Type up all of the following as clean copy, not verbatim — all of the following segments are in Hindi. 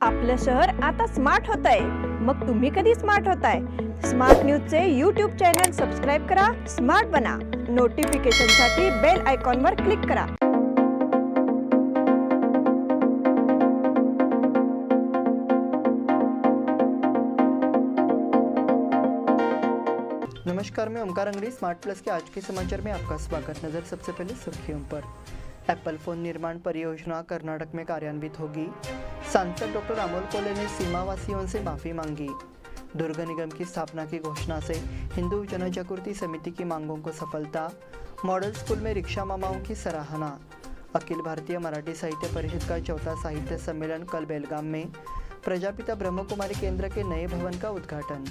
आपलं शहर आता स्मार्ट होतंय. मग तुम्ही कधी स्मार्ट होताय? स्मार्ट न्यूजचे यूट्यूब चॅनल सबस्क्राईब करा, स्मार्ट बना. नोटिफिकेशनसाठी बेल आयकॉनवर क्लिक करा. नमस्कार, मैं ओमकार अंगड़ी स्मार्ट प्लस के आज के समाचार में आपका स्वागत. नजर सबसे पहले सुर्खियों पर. एप्पल फोन निर्माण परियोजना कर्नाटक में कार्यान्वित होगी. सांसद डॉक्टर अमोल कोल्हे ने सीमावासियों से माफ़ी मांगी. दुर्ग निगम की स्थापना की घोषणा से हिंदू जनजागृति समिति की मांगों को सफलता. मॉडल स्कूल में रिक्शा मामाओं की सराहना. अखिल भारतीय मराठी साहित्य परिषद का चौथा साहित्य सम्मेलन कल बेलगाम में. प्रजापिता ब्रह्मकुमारी केंद्र के नए भवन का उद्घाटन.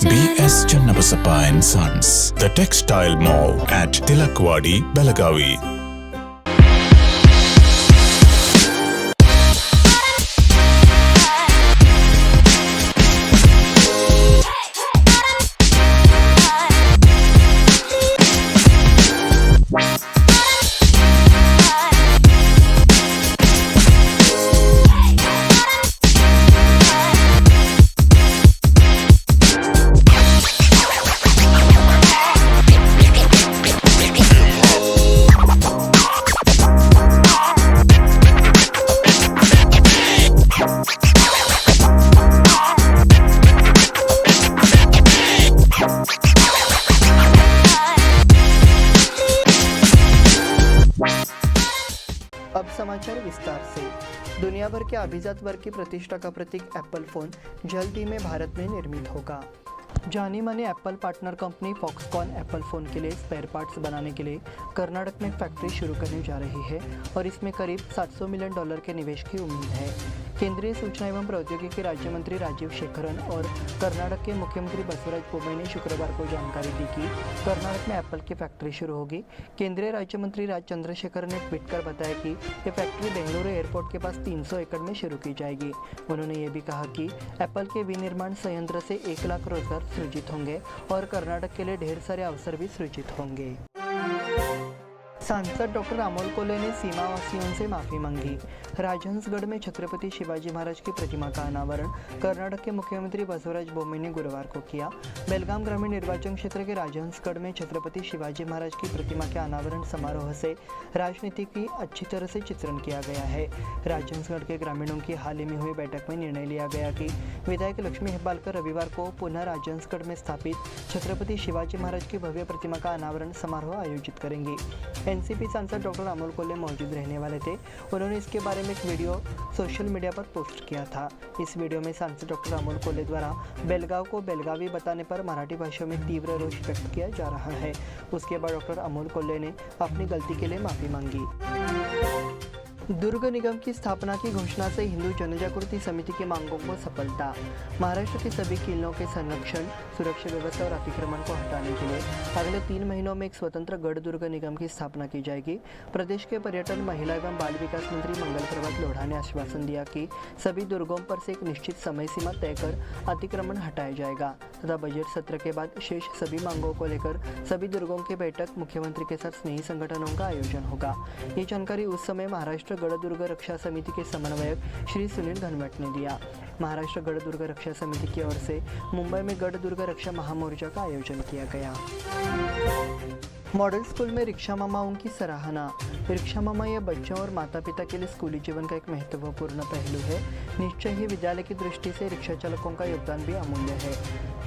BS Channabasappa and Sons, the textile mall at Tilakwadi, Belagavi. अब समाचार विस्तार से. दुनिया भर के अभिजात वर्ग की प्रतिष्ठा का प्रतीक एप्पल फोन जल्द ही में भारत में निर्मित होगा. जानी मानी Apple partner company Foxconn Apple phone के लिए स्पेयर पार्ट्स बनाने के लिए कर्नाटक में एक फैक्ट्री शुरू करने जा रही है और इसमें करीब $700 मिलियन के निवेश की उम्मीद है. केंद्रीय सूचना एवं प्रौद्योगिकी राज्य मंत्री राजीव शेखरन और कर्नाटक के मुख्यमंत्री बसवराज बोम्मई ने शुक्रवार को जानकारी दी कि कर्नाटक में एप्पल की फैक्ट्री शुरू होगी. केंद्रीय राज्य मंत्री राज चंद्रशेखर ने ट्वीट कर बताया कि ये फैक्ट्री बेंगलुरु एयरपोर्ट के पास 300 एकड़ में शुरू की जाएगी. उन्होंने ये भी कहा कि एप्पल के विनिर्माण संयंत्र से 1 लाख रोजगार सृजित होंगे और कर्नाटक के लिए ढेर सारे अवसर भी सृजित होंगे. सांसद डॉक्टर अमोल कोल्हे ने सीमावासियों से माफ़ी मांगी. राजहंसगढ़ में छत्रपति शिवाजी महाराज की प्रतिमा का अनावरण कर्नाटक के मुख्यमंत्री बसवराज बोम्मई ने गुरुवार को किया. बेलगाम ग्रामीण निर्वाचन क्षेत्र के राजहंसगढ़ में छत्रपति शिवाजी महाराज की प्रतिमा के अनावरण समारोह से राजनीति की अच्छी तरह से चित्रण किया गया है. राजहंसगढ़ के ग्रामीणों की हाल ही में हुई बैठक में निर्णय लिया गया कि विधायक लक्ष्मी हेब्बालकर रविवार को पुनः राजहंसगढ़ में स्थापित छत्रपति शिवाजी महाराज की भव्य प्रतिमा का अनावरण समारोह आयोजित करेंगे. एनसीपी सांसद डॉक्टर अमोल कोल्हे मौजूद रहने वाले थे. उन्होंने इसके बारे में एक वीडियो सोशल मीडिया पर पोस्ट किया था. इस वीडियो में सांसद डॉक्टर अमोल कोल्हे द्वारा बेलगाव को बेलगावी बताने पर मराठी भाषा में तीव्र रोष व्यक्त किया जा रहा है. उसके बाद डॉक्टर अमोल कोल्हे ने अपनी गलती के लिए माफ़ी मांगी. दुर्ग निगम की स्थापना की घोषणा से हिंदू जनजागृति समिति की मांगों को सफलता. महाराष्ट्र के सभी किलों के संरक्षण, सुरक्षा व्यवस्था और अतिक्रमण को हटाने के लिए अगले 3 महीनों में एक स्वतंत्र गढ़ दुर्ग निगम की स्थापना की जाएगी. प्रदेश के पर्यटन, महिला एवं बाल विकास मंत्री मंगल प्रभात लोढ़ा ने आश्वासन दिया कि सभी दुर्गों पर से एक निश्चित समय सीमा तय कर अतिक्रमण हटाया जाएगा तथा बजट सत्र के बाद शेष सभी मांगों को लेकर सभी दुर्गों की बैठक मुख्यमंत्री के साथ स्नेही संगठनों का आयोजन होगा. ये जानकारी उस समय महाराष्ट्र गढ़ दुर्ग रक्षा समिति के समन्वयक श्री सुनील घनवट ने दिया. महाराष्ट्र गढ़ दुर्ग रक्षा समिति की ओर से मुंबई में गढ़ दुर्ग रक्षा महामोर्चा का आयोजन किया गया. मॉडल स्कूल में रिक्शा मामाओं की सराहना. रिक्शा मामा या बच्चों और माता पिता के लिए स्कूली जीवन का एक महत्वपूर्ण पहलू है. निश्चय ही विद्यालय की दृष्टि से रिक्शा चालकों का योगदान भी अमूल्य है.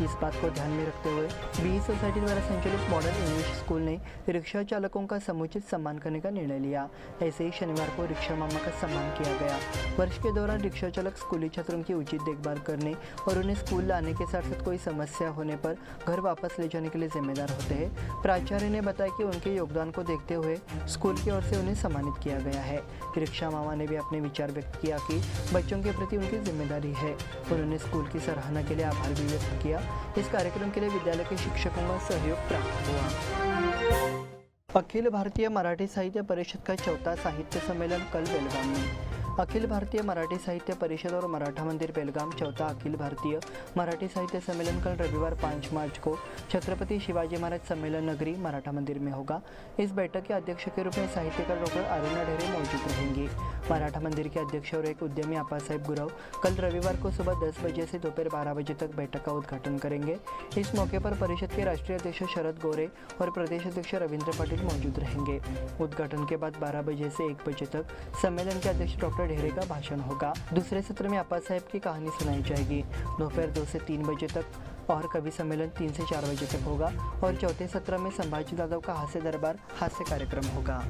इस बात को ध्यान में रखते हुए बीई सोसाइटी द्वारा संचालित मॉडल इंग्लिश स्कूल ने रिक्शा चालकों का समुचित सम्मान करने का निर्णय लिया. ऐसे ही शनिवार को रिक्शा मामा का सम्मान किया गया. वर्ष के दौरान रिक्शा चालक स्कूली छात्रों की उचित देखभाल करने और उन्हें स्कूल लाने के साथ साथ कोई समस्या होने पर घर वापस ले जाने के लिए जिम्मेदार होते हैं. प्राचार्य ने बताया है कि उनके योगदान को देखते हुए स्कूल की ओर से उन्हें सम्मानित किया गया है। रिक्शा मामा ने भी अपने विचार व्यक्त किया कि बच्चों के प्रति उनकी जिम्मेदारी है। उन्होंने स्कूल की सराहना के लिए आभार भी व्यक्त किया। इस कार्यक्रम के लिए विद्यालय के शिक्षकों का सहयोग प्राप्त हुआ। अखिल भारतीय मराठी साहित्य परिषद का 4था साहित्य सम्मेलन कल बेलगाम में। अखिल भारतीय मराठी साहित्य परिषद और मराठा मंदिर बेलगाम 4था अखिल भारतीय मराठी साहित्य सम्मेलन कल रविवार 5 मार्च को छत्रपति शिवाजी महाराज सम्मेलन नगरी मराठा मंदिर में होगा। इस बैठक के अध्यक्ष के रूप में साहित्यकार डॉक्टर अरुणा ढेरे मौजूद रहेंगी। मराठा मंदिर के अध्यक्ष और एक उद्यमी आपासाहेब गुरव कल रविवार को सुबह 10 बजे से दोपहर 12 बजे तक बैठक का उद्घाटन करेंगे। इस मौके पर परिषद के राष्ट्रीय अध्यक्ष शरद गोरे और प्रदेश अध्यक्ष रविंद्र पाटिल मौजूद रहेंगे। उद्घाटन के बाद 12 बजे से 1 बजे तक सम्मेलन के अध्यक्ष डॉक्टर ढेरे का भाषण होगा। दूसरे सत्र में अप्पा साहब की कहानी सुनाई जाएगी। दोपहर 2 से 3 बजे तक और कवि सम्मेलन 3 से 4 बजे तक होगा और चौथे सत्र में संभाजी जाधव का हास्य दरबार हास्य कार्यक्रम होगा।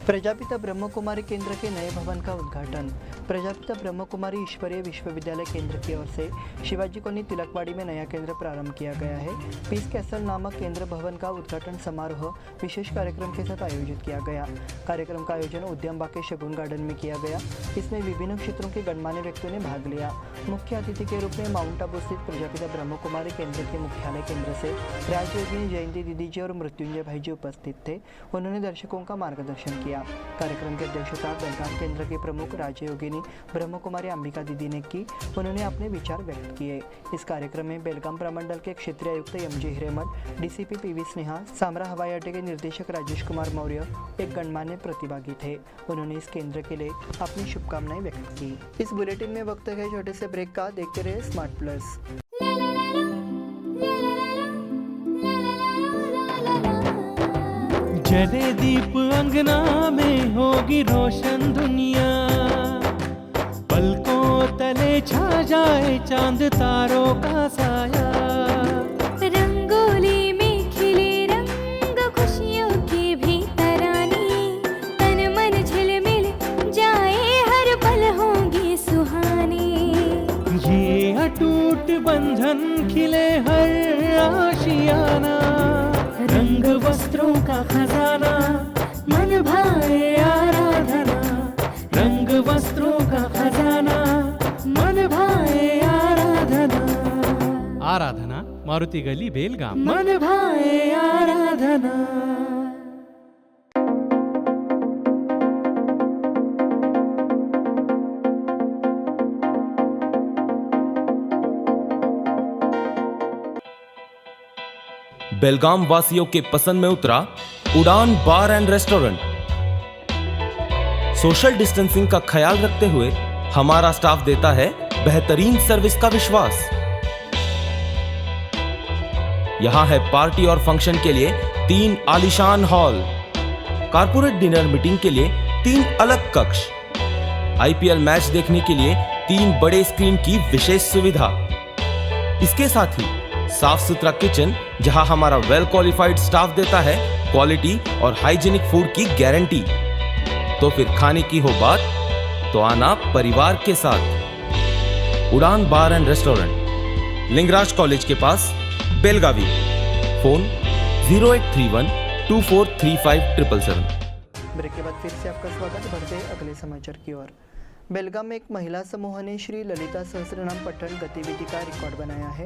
प्रजापिता ब्रह्म कुमारी केंद्र के नए भवन का उद्घाटन। प्रजापिता ब्रह्म कुमारी ईश्वरीय विश्वविद्यालय केंद्र की ओर से शिवाजी कॉलोनी तिलकवाड़ी में नया केंद्र प्रारंभ किया गया है। पीस कैसल नामक केंद्र भवन का उद्घाटन समारोह विशेष कार्यक्रम के साथ आयोजित किया गया। कार्यक्रम का आयोजन उद्यम बाग शगुन गार्डन में किया गया। इसमें विभिन्न क्षेत्रों के गणमान्य व्यक्तियों ने भाग लिया। मुख्य अतिथि के रूप में माउंट आबू स्थित प्रजापिता ब्रह्म कुमारी केंद्र के मुख्यालय केंद्र से राजयोगिनी जयंती दीदी जी और मृत्युंजय भाई जी उपस्थित थे। उन्होंने दर्शकों का मार्गदर्शन किया। कार्यक्रम की अध्यक्षता बेलगाम केंद्र के प्रमुख राजयोगिनी ब्रह्म कुमारी अंबिका दीदी ने की। उन्होंने अपने विचार व्यक्त किए। इस कार्यक्रम में बेलगाम प्रमंडल के क्षेत्रीय आयुक्त MG Hiremath, DCP PV Sneha, Samra हवाई अड्डे के निर्देशक राजेश कुमार मौर्य एक गणमान्य प्रतिभागी थे। उन्होंने इस केंद्र के लिए अपनी शुभकामनाएं व्यक्त की। इस बुलेटिन में वक्त है छोटे से ब्रेक का। देखते रहे स्मार्ट प्लस। जले दीप अंगना में होगी रोशन दुनिया, पलकों तले छा जाए चांद तारों का साया। रंगोली में खिले रंग खुशियों की भी तरानी, तन मन झिलमिल जाए हर पल होंगी सुहानी। ये अटूट बंधन खिले हर आशियाना, रंग वस्त्रों का खजाना मन भाए आराधना। रंग वस्त्रों का खजाना मन भाए आराधना। आराधना मारुति गली बेलगाम। मन भाए आराधना। बेलगाम वासियों के पसंद में उतरा उड़ान बार एंड रेस्टोरेंट। सोशल डिस्टेंसिंग का ख्याल रखते हुए हमारा स्टाफ देता है बेहतरीन सर्विस का विश्वास। यहां है पार्टी और फंक्शन के लिए 3 आलीशान हॉल, कारपोरेट डिनर मीटिंग के लिए 3 अलग कक्ष, आईपीएल मैच देखने के लिए 3 बड़े स्क्रीन की विशेष सुविधा। इसके साथ ही साफ सुथरा किचन जहां हमारा वेल क्वालिफाइड स्टाफ देता है क्वालिटी और हाइजीनिक फूड की गारंटी। तो फिर खाने की हो बात तो आना परिवार के साथ। उड़ान बार एंड रेस्टोरेंट, लिंगराज कॉलेज के पास, बेलगावी। फोन 0831 2435 777। ब्रेक के बाद फिर से आपका स्वागत। बढ़ते अगले समाचार की ओर। बेलगाम में एक महिला समूह ने श्री ललिता सहस्त्रनाम पठन गतिविधि का रिकॉर्ड बनाया है।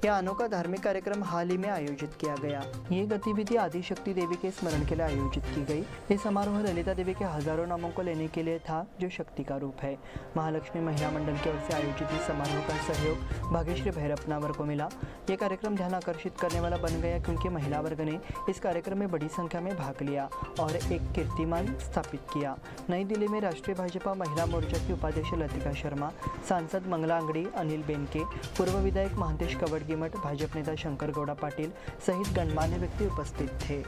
यह अनोखा धार्मिक कार्यक्रम हाल ही में आयोजित किया गया। ये गतिविधि आदिशक्ति देवी के स्मरण के लिए आयोजित की गई। ये समारोह ललिता देवी के हजारों नामों को लेने के लिए था, जो शक्ति का रूप है। महालक्ष्मी महिला मंडल की ओर से आयोजित इस समारोह का सहयोग भाग्यश्री भैरपनावर को मिला। ये कार्यक्रम ध्यान आकर्षित करने वाला बन गया क्योंकि महिला वर्ग ने इस कार्यक्रम में बड़ी संख्या में भाग लिया और एक कीर्तिमान स्थापित किया। नई दिल्ली में राष्ट्रीय भाजपा महिला मोर्चा की उपाध्यक्ष लतिका शर्मा, सांसद मंगला अंगड़ी, अनिल बेनके, पूर्व विधायक महंतेश कवडगीमठ, भाजपा नेता शंकर गौड़ा पाटिल सहित गणमान्य व्यक्ति उपस्थित थे।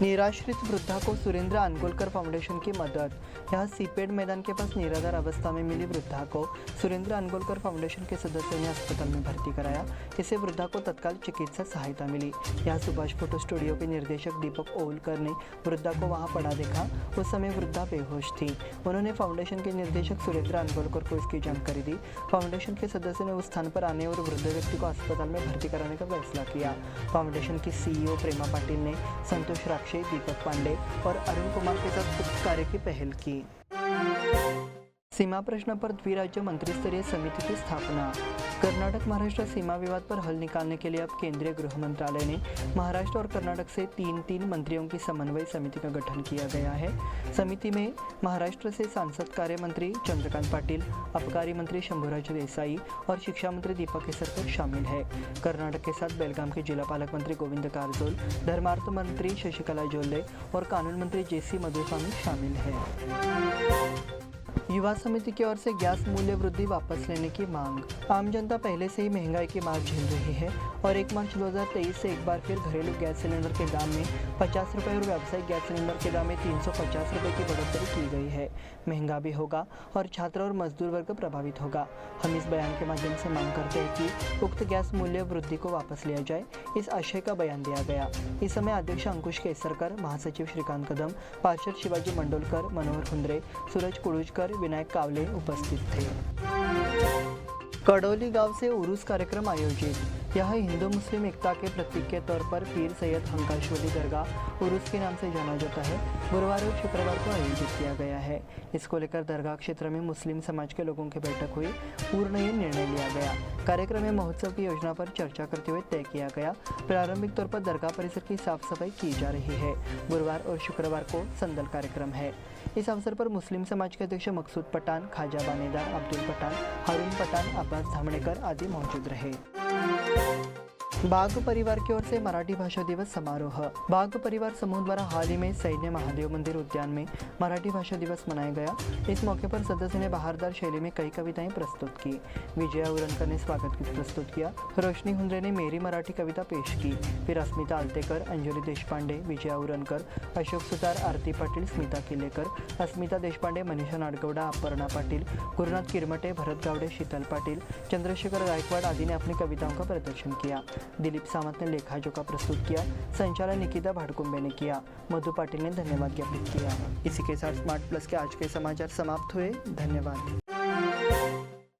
निराश्रित वृद्धा को सुरेंद्र अनगोलकर फाउंडेशन की मदद। यहाँ सीपेड मैदान के पास निराधार अवस्था में मिली वृद्धा को सुरेंद्र अनगोलकर फाउंडेशन के सदस्यों ने अस्पताल में भर्ती कराया। इससे वृद्धा को तत्काल चिकित्सा सहायता मिली। यहाँ सुभाष फोटो स्टूडियो के निर्देशक दीपक ओलकर ने वृद्धा को वहाँ पड़ा देखा। उस समय वृद्धा बेहोश थी। उन्होंने फाउंडेशन के निर्देशक सुरेंद्र अनगोलकर को इसकी जानकारी दी। फाउंडेशन के सदस्यों ने उस स्थान पर आने और वृद्ध व्यक्ति को अस्पताल में भर्ती कराने का फैसला किया। फाउंडेशन की CEO प्रेमा पाटिल ने संतोष राक्षे, दीपक पांडे और अरुण कुमार के साथ कुछ कार्य की पहल की। सीमा प्रश्न पर द्विराज्य मंत्रिस्तरीय समिति की स्थापना। कर्नाटक महाराष्ट्र सीमा विवाद पर हल निकालने के लिए अब केंद्रीय गृह मंत्रालय ने महाराष्ट्र और कर्नाटक से तीन मंत्रियों की समन्वय समिति का गठन किया गया है। समिति में महाराष्ट्र से सांसद कार्य मंत्री चंद्रकांत पाटिल, आबकारी मंत्री शंभूराज देसाई और शिक्षा मंत्री दीपक केसरकर शामिल है। कर्नाटक के साथ बेलगाम के जिला पालक मंत्री गोविंद कारजोल, धर्मार्थ मंत्री शशिकला जोल्ले और कानून मंत्री JC मधुस्वामी शामिल है। युवा समिति की ओर से गैस मूल्य वृद्धि वापस लेने की मांग। आम जनता पहले से ही महंगाई की मार झेल रही है और 1 मार्च 2023 से एक बार फिर घरेलू गैस सिलेंडर के दाम में 50 रुपये और व्यावसायिक गैस सिलेंडर के दाम में 350 रुपये की बढ़ोतरी की गई है। महंगा भी होगा और छात्र और मजदूर वर्ग प्रभावित होगा। हम इस बयान के माध्यम से मांग करते हैं कि उक्त गैस मूल्य वृद्धि को वापस लिया जाए। इस आशय का बयान दिया गया। इस समय अध्यक्ष अंकुश केसरकर, महासचिव श्रीकांत कदम, पार्षद शिवाजी मंडोलकर, मनोहर हुंद्रे, सूरज कुड़ूजकर, विनायक कावले उपस्थित थे। कड़ौली गांव से उरूस कार्यक्रम आयोजित। यह हिंदू मुस्लिम एकता के प्रतीक के तौर पर पीर सैयद हंकाश वली दरगाह उरूस के नाम से जाना जाता है, गुरुवार और शुक्रवार को आयोजित किया गया है। इसको लेकर दरगाह क्षेत्र में मुस्लिम समाज के लोगों की बैठक हुई। पूर्ण ये निर्णय लिया गया। कार्यक्रम में महोत्सव की योजना पर चर्चा करते हुए तय किया गया। प्रारंभिक तौर पर दरगाह परिसर की साफ सफाई की जा रही है। गुरुवार और शुक्रवार को संदल कार्यक्रम है। इस अवसर पर मुस्लिम समाज के अध्यक्ष मकसूद पठान, खाजा बानेदार, अब्दुल पठान, हारून पठान, अब्बास धामणेकर आदि मौजूद रहे। बाघ परिवार की ओर से मराठी भाषा दिवस समारोह। बाघ परिवार समूह द्वारा हाल ही में सैन्य महादेव मंदिर उद्यान में मराठी भाषा दिवस मनाया गया। इस मौके पर सदस्य ने बहारदार शैली में कई कविताएं प्रस्तुत की। विजया उरणकर ने स्वागत गीत प्रस्तुत किया। रोशनी हुंद्रे ने मेरी मराठी कविता पेश की। फिर अस्मिता आलतेकर, अंजली देशपांडे, विजया उरणकर, अशोक सुतार, आरती पाटील, स्मिता किलेकर, अस्मिता देशपांडे, मनीषा नाडगौडा, अपर्णा पाटील, गुरुनाथ किरमटे, भरत गावडे, शीतल पाटील, चंद्रशेखर गायकवाड़ आदि ने अपनी कविताओं का प्रदर्शन किया। दिलीप सावंत ने लेखाजोखा प्रस्तुत किया। संचालन निकिता भाड़कुंबे ने किया। मधु पाटिल ने धन्यवाद ज्ञापित किया। इसी के साथ स्मार्ट प्लस के आज के समाचार समाप्त हुए। धन्यवाद।